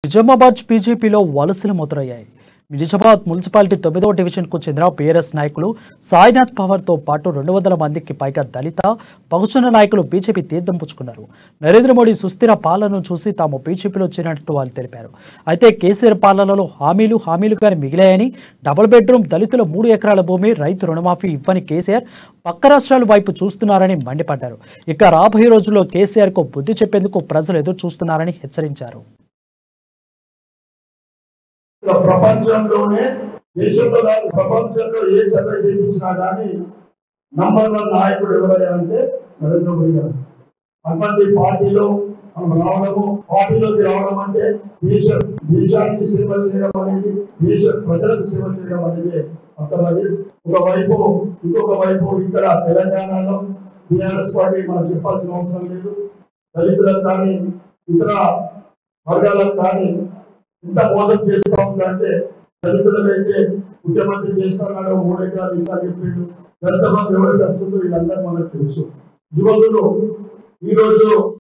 నిజామాబాద్ బీజేపీలో వలసలు మొదలయ్యాయి. నిజామాబాద్ మున్సిపాలిటీ 9వ డివిజన్కు చెందిన బీఆర్ఎస్ నాయకులు సాయినాథ్ పవార్తో పాటు 200 మందికి పైగా దళిత బహుజన నాయకులు బీజేపీ తీర్థం పుచ్చుకున్నారు. నరేంద్ర మోడీ సుస్థిర పాలనను చూసి తాము బీజేపీలో చేరినట్టు వాళ్ళు తెలిపారు. అయితే కేసీఆర్ పాలనలో హామీలుగానే మిగిలాయని, డబుల్ బెడ్రూమ్, దళితుల 3 ఎకరాల భూమి, రైతు రుణమాఫీ ఇవ్వని కేసీఆర్ పక్క రాష్ట్రాల వైపు చూస్తున్నారని మండిపడ్డారు. ఇక రాబోయే రోజుల్లో కేసీఆర్కు బుద్ధి చెప్పేందుకు ప్రజలు ఎదురు చూస్తున్నారని హెచ్చరించారు. ప్రపంచంలోనే దేశంలో కానీ ప్రపంచంలో ఏ సర్వే చేయించినా కానీ నంబర్ 1 నాయకుడు ఎవరైనా అంటే నరేంద్ర మోడీ గారు. అటువంటి పార్టీలో మనం రావడము, పార్టీలోకి రావడం అంటే దేశానికి సేవ చేయడం అనేది, దేశ ప్రజలకు సేవ చేయడం అనేది అర్థమది. ఇంకొక వైపు ఇక్కడ తెలంగాణలో టీఆర్ఎస్ పార్టీ మనం చెప్పాల్సిన అవసరం లేదు. దళితులకు కానీ ఇతర వర్గాలకు కానీ ఇంత మోసం చేస్తూ ఉందంటే, దళితులకైతే ముఖ్యమంత్రి చేస్తున్నాడు, 3 ఎకరాలు ఇస్తాను చెప్పిండు. దళిత బంధు ఎవరికి వస్తుందో వీళ్ళందరూ మనకు తెలుసు. యువకులు ఈరోజు